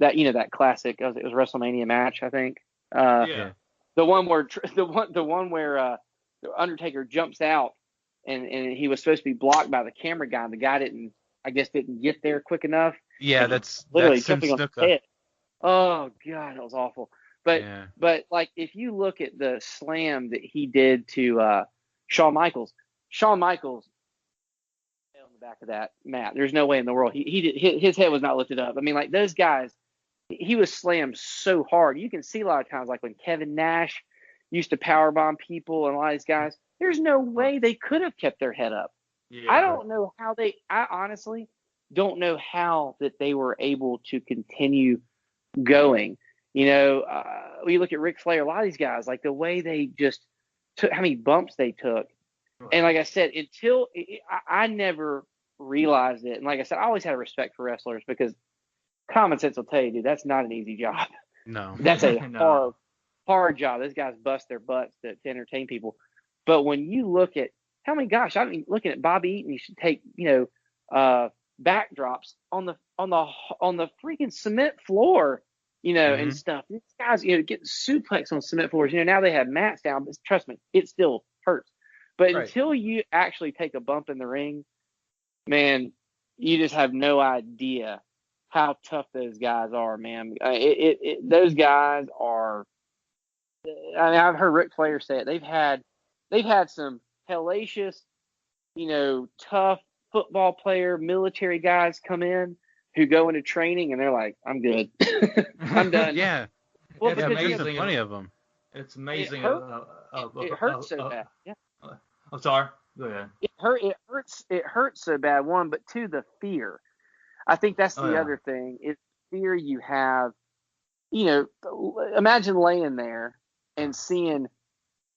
that that classic. It was WrestleMania match, I think. Yeah. The one where the Undertaker jumps out and he was supposed to be blocked by the camera guy. And the guy didn't get there quick enough. Yeah, And that's literally Sim jumping on his Snuka. head. Oh God, that was awful. But Yeah. like if you look at the slam that he did to Shawn Michaels fell on the back of that mat. There's no way in the world his head was not lifted up. I mean, like those guys, he was slammed so hard. You can see a lot of times, like when Kevin Nash used to powerbomb people and a lot of these guys, there's no way they could have kept their head up. Yeah. I honestly don't know how that they were able to continue going. We look at Ric Flair, a lot of these guys, like the way they just took, how many bumps they took. And like I said, I never realized it. And like I said, I always had a respect for wrestlers because common sense will tell you, dude, that's not an easy job. No. That's a No. hard job. Those guys bust their butts to entertain people. But when you look at how many, gosh, I mean, looking at Bobby Eaton, you should take, backdrops on the freaking cement floor, and stuff. These guys, getting suplex on cement floors. Now they have mats down, but trust me, it still hurts. But Right. until you actually take a bump in the ring, man, you just have no idea how tough those guys are, man. Those guys are. I mean, I've heard Ric Flair say it. They've had some hellacious, tough football player, military guys come in who go into training and they're like, "I'm good, I'm done." Yeah. Well, It's because amazing. Plenty of them. It's amazing. it hurts so bad. Yeah. I'm sorry. Go ahead. It hurts so bad. One, but two, the fear. I think that's the yeah. other thing is fear you have. Imagine laying there and seeing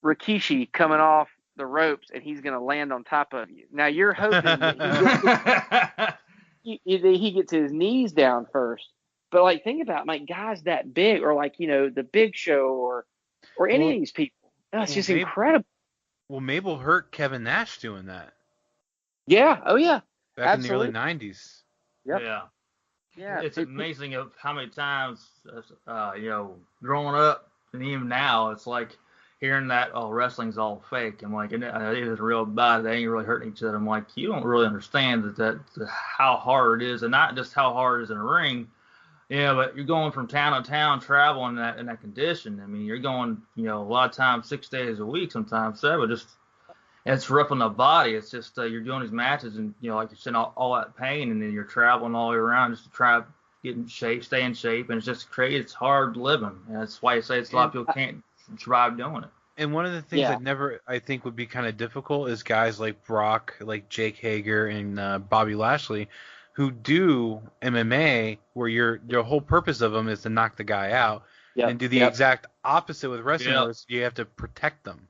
Rikishi coming off the ropes and he's going to land on top of you. Now you're hoping that he gets his knees down first. But like, think about like guys that big, or like the Big Show, or any of these people. That's just incredible. Well, Mabel hurt Kevin Nash doing that. Yeah. Oh yeah. Back Absolutely. in the early '90s. Yep. Yeah. Yeah. It's amazing of how many times, growing up and even now, it's like hearing that, oh, wrestling's all fake. I'm like, it is real bad. They ain't really hurting each other. I'm like, you don't really understand that how hard it is, and not just how hard it is in a ring. Yeah, but you're going from town to town, traveling in that condition. I mean, you're going, a lot of times 6 days a week, sometimes 7. Just it's rough on the body. It's just you're doing these matches, and like you're saying, all that pain, and then you're traveling all the way around just to try to get in shape, stay in shape, and it's just crazy. It's hard living, and that's why you say it's a lot of people can't survive doing it. And one of the things that I think would be kind of difficult is guys like Brock, like Jake Hager, and Bobby Lashley, who do MMA where your whole purpose of them is to knock the guy out, and do the exact opposite with wrestling, where you have to protect them.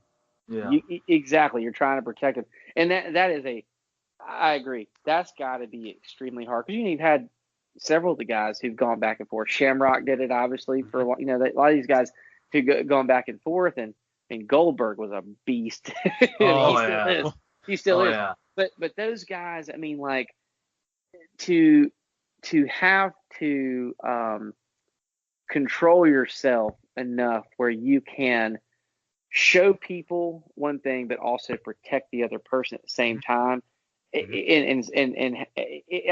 Yeah, exactly. You're trying to protect them, and that is I agree. That's got to be extremely hard because you've had several of the guys who've gone back and forth. Shamrock did it obviously for a lot of these guys who gone back and forth, and Goldberg was a beast. He still is. Yeah. But those guys, I mean, like. To have to control yourself enough where you can show people one thing, but also protect the other person at the same time. And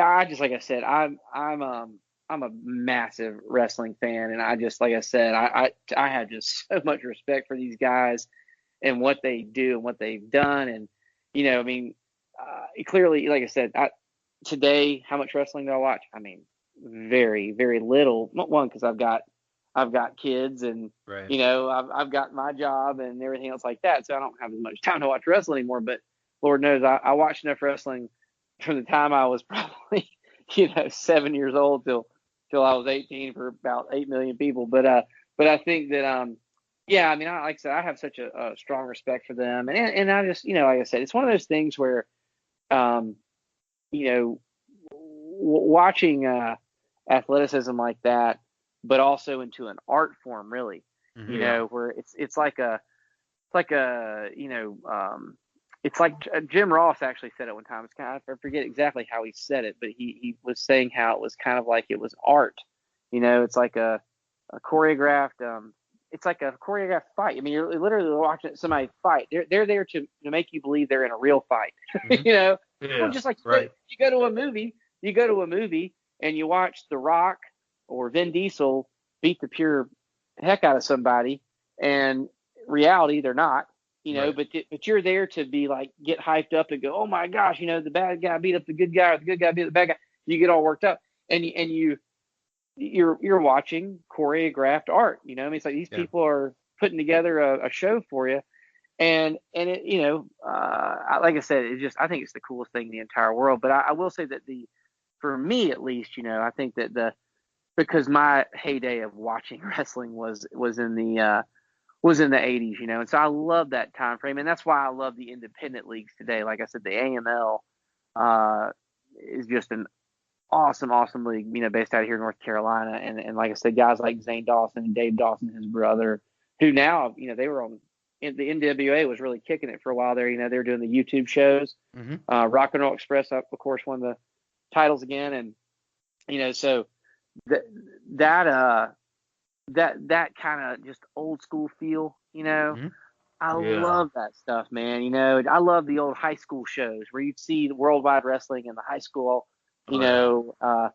I just, like I said, I'm a massive wrestling fan, and I just, like I said, I have just so much respect for these guys and what they do and what they've done, and I mean, clearly, like I said, today, how much wrestling do I watch? I mean, very, very little. One, because I've got kids, and right. I've got my job and everything else like that, so I don't have as much time to watch wrestling anymore. But Lord knows, I watched enough wrestling from the time I was probably 7 years old till I was 18 for about 8 million people. But I think that I mean, like I said, I have such a strong respect for them, and I just like I said, it's one of those things where watching athleticism like that, but also into an art form, really, where it's like Jim Ross actually said it one time. It's kind of, I forget exactly how he said it, but he was saying how it was kind of like it was art, It's like a choreographed it's like a choreographed fight. I mean, you're literally watching somebody fight. They're there to make you believe they're in a real fight. Mm-hmm. Well, just like right. you go to a movie and you watch The Rock or Vin Diesel beat the pure heck out of somebody, and reality they're not. Right. But you're there to be like get hyped up and go, oh my gosh, the bad guy beat up the good guy, or the good guy beat up the bad guy. You get all worked up, and you're watching choreographed art. I mean, it's like these people are putting together a show for you, and it, like I said, I think it's the coolest thing in the entire world. But I will say that for me at least, I think that because my heyday of watching wrestling was in the 80s, and so I love that time frame, and that's why I love the independent leagues today. Like I said, the AML is just an awesome league, based out of here in North Carolina, and like I said, guys like Zane Dawson and Dave Dawson, his brother, who now, they were the NWA was really kicking it for a while there. They were doing the YouTube shows. Mm-hmm. Rock and Roll Express, of course, won the titles again, and so that kind of just old school feel, Mm-hmm. I love that stuff, man. I love the old high school shows where you'd see the Worldwide Wrestling in the high school. That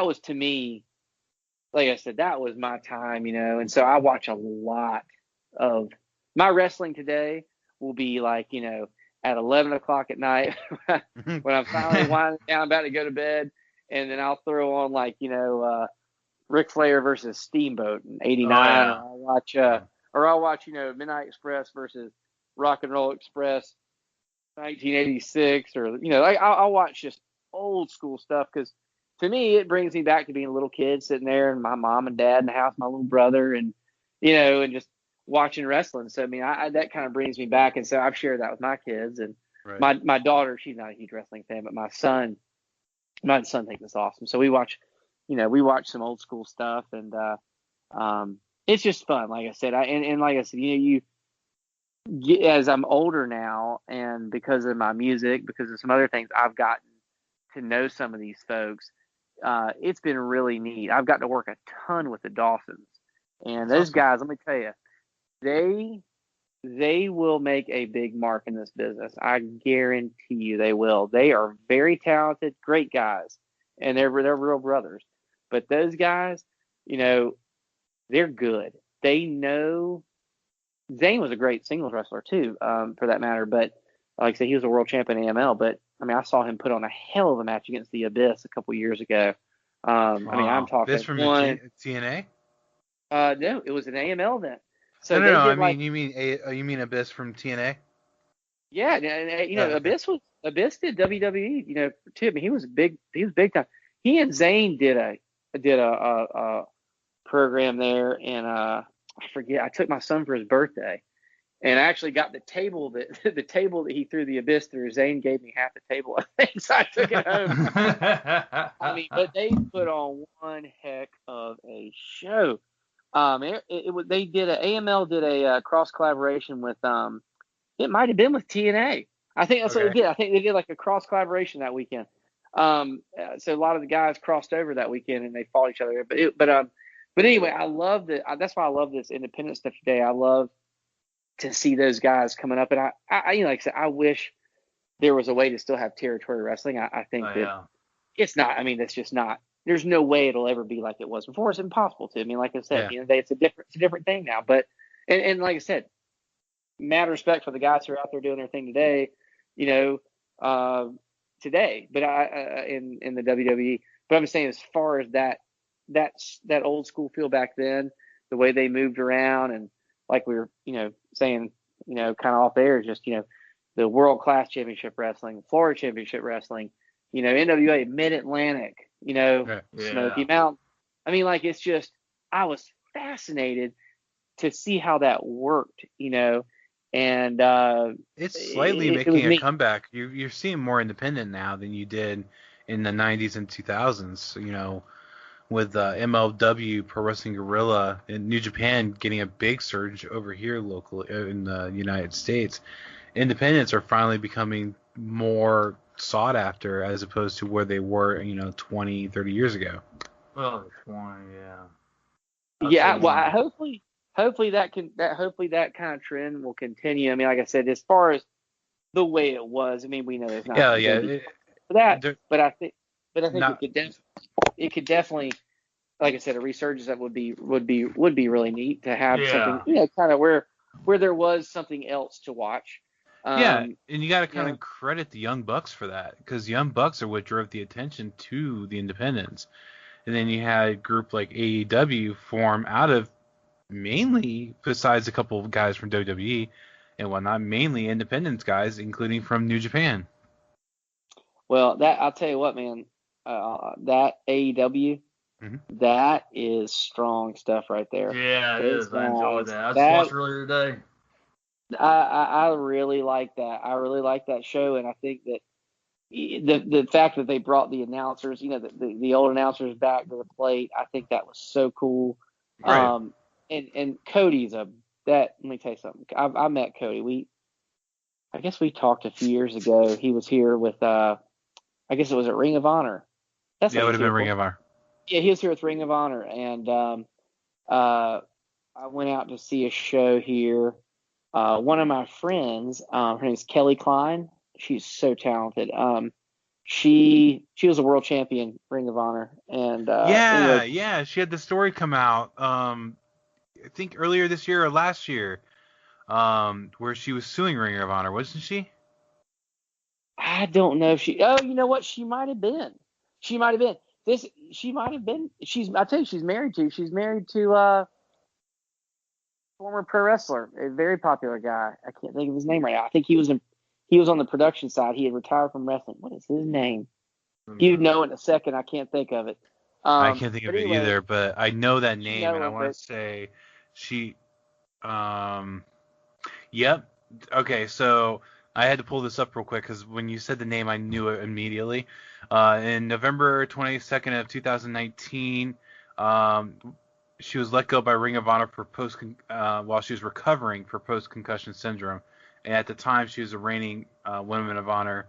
was, to me, like I said, that was my time, and so I watch a lot of my wrestling today will be like, at 11 o'clock at night when I'm finally winding down, about to go to bed, and then I'll throw on like, Ric Flair versus Steamboat in '89, or I'll watch, Midnight Express versus Rock and Roll Express 1986, or I'll watch just old school stuff, because to me it brings me back to being a little kid sitting there and my mom and dad in the house, my little brother, and and just watching wrestling. So I mean, that kind of brings me back, and so I've shared that with my kids, and my daughter, she's not a huge wrestling fan, but my son thinks it's awesome. So we watch some old school stuff, and it's just fun. Like I said, and like I said, as I'm older now, and because of my music, because of some other things, I've gotten to know some of these folks. It's been really neat. I've got to work a ton with the Dawsons, and those guys, let me tell you, they will make a big mark in this business. I guarantee you they will. They are very talented, great guys, and they're real brothers. But those guys, they're good. They know. Zane was a great singles wrestler too, for that matter. But like I said, he was a world champion in AML. But I mean, I saw him put on a hell of a match against the Abyss a couple years ago. I mean, I'm talking Abyss from TNA. No, it was an AML event. So no. I mean, you mean Abyss from TNA? Yeah, and Abyss did WWE, too. I mean, he was big time. He and Zane did a program there, and I forget. I took my son for his birthday, and I actually got the table that he threw the Abyss through. Zane gave me half the table, I think, so I took it home. I mean, but they put on one heck of a show. They did AML did a cross collaboration with it might have been with TNA. I think that's what they did. I think they did like a cross collaboration that weekend. So a lot of the guys crossed over that weekend and they fought each other. But anyway, I love that. That's why I love this independent stuff today. I love to see those guys coming up, and I like I said, I wish there was a way to still have territory wrestling. I think it's not. I mean, it's just not. There's no way it'll ever be like it was before. It's impossible to. I mean, like I said, it's a different thing now. But and like I said, mad respect for the guys who are out there doing their thing today. Today, but in the WWE. But I'm saying, as far as that old school feel back then, the way they moved around, and like we were, saying, kind of off air, just the World Class Championship Wrestling, Florida Championship Wrestling, NWA Mid Atlantic, Smoky Mountain. I mean, like, it's just, I was fascinated to see how that worked, and it's slightly making a comeback. You're seeing more independent now than you did in the 90s and 2000s. With MLW, Pro Wrestling Guerrilla, and New Japan getting a big surge over here locally in the United States. Independents are finally becoming more sought after as opposed to where they were, 20, 30 years ago. Oh, 20, yeah. Yeah, well, hopefully that kind of trend will continue. I mean, like I said, as far as the way it was, I mean, we know there's not Yeah, going to be for that, they're but I think not. it could definitely, like I said, a resurgence that would be really neat to have something, Yeah. kind of where there was something else to watch. Yeah, and you got to kind know, of credit the Young Bucks for that, because Young Bucks are what drove the attention to the independents. And then you had a group like AEW form out of mainly, besides a couple of guys from WWE and whatnot, mainly independents guys, including from New Japan. Well, that I'll tell you what, man, that AEW, that is strong stuff right there. Yeah, it is. I enjoyed that. I just That watched earlier today. I really like that. I really like that show, and I think that the fact that they brought the announcers, the old announcers back to the plate, I think that was so cool. Right. And Cody's let me tell you something. I met Cody. I guess we talked a few years ago. He was here with I guess it was at Ring of Honor. That's Yeah, it what would have been Ring of Honor. Yeah, he was here with Ring of Honor, and I went out to see a show here. One of my friends, her name's Kelly Klein. She's so talented. She was a world champion, Ring of Honor, and Yeah, she had the story come out. I think earlier this year or last year, where she was suing Ring of Honor, wasn't she? I don't know if she. Oh, you know what? She might have been. She might have been. She might have been. I tell you, she's married to former pro wrestler, a very popular guy. I can't think of his name right now. I think he was on the production side. He had retired from wrestling. What is his name? You'd know in a second. I can't think of it. I can't think of it either, but I know that name, and I want to say she. Yep. Okay, so I had to pull this up real quick because when you said the name, I knew it immediately. In November 22nd of 2019, she was let go by Ring of Honor for while she was recovering for post-concussion syndrome. And at the time, she was a reigning Women of Honor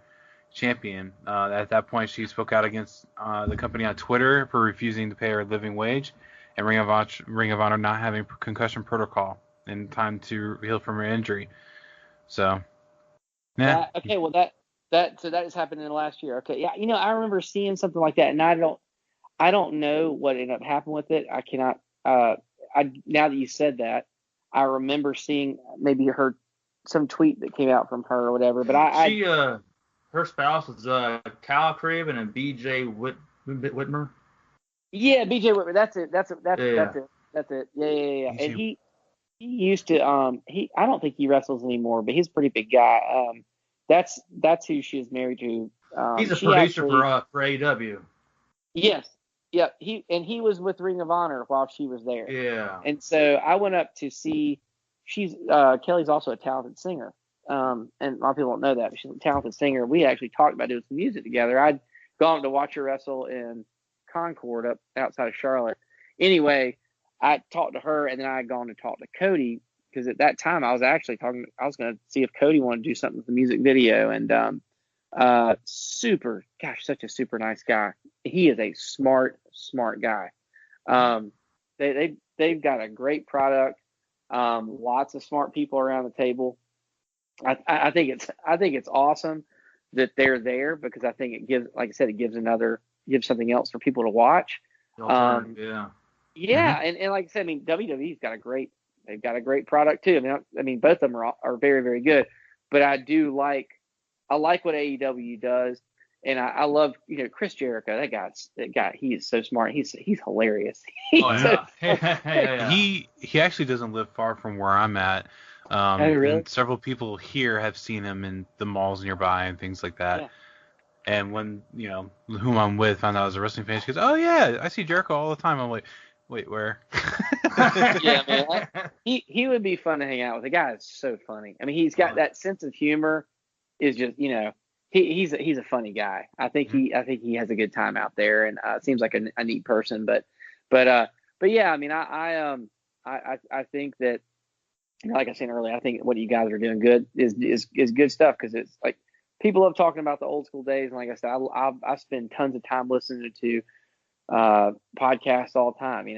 champion. At that point, she spoke out against the company on Twitter for refusing to pay her a living wage, and Ring of Honor not having concussion protocol in time to heal from her injury. So, yeah. Well, that has happened in the last year. Okay, yeah, I remember seeing something like that, and I don't know what ended up happening with it. I cannot. Now that you said that, I remember seeing maybe some tweet that came out from her or whatever. But her spouse was Kyle Craven and B.J. Whitmer. Yeah, B.J. Whitmer. That's it. That's it. Yeah. And he used to. I don't think he wrestles anymore, but he's a pretty big guy. That's who she is married to. He's a producer for AEW. Yes. Yep. He was with Ring of Honor while she was there. Yeah. And so I went up to see. Kelly's also a talented singer. And a lot of people don't know that, but she's a talented singer. We actually talked about doing some music together. I'd gone to watch her wrestle in Concord up outside of Charlotte. Anyway, I talked to her, and then I had gone to talk to Cody because at that time I was going to see if Cody wanted to do something with the music video. And such a super nice guy. He is a smart guy. They've got a great product. Lots of smart people around the table. I think it's awesome that they're there because I think it gives, like I said, gives something else for people to watch. Yeah. Mm-hmm. And like I said, I mean, WWE's got a great product too. I mean, both of them are very, very good. But I like what AEW does, and I love Chris Jericho. That guy, he is so smart. He's hilarious. Yeah. He actually doesn't live far from where I'm at. Really? And several people here have seen him in the malls nearby and things like that. Yeah. And when, whom I'm with found out I was a wrestling fan, she goes, "Oh yeah, I see Jericho all the time." I'm like, "Wait, where?" Yeah, man. He would be fun to hang out with. The guy is so funny. I mean, he's got that sense of humor. Is just, he's a funny guy. I think he has a good time out there, and seems like a neat person. But yeah, I mean, I think that, like I said earlier, I think what you guys are doing good is good stuff because it's like people love talking about the old school days. And like I said, I spend tons of time listening to podcasts all the time.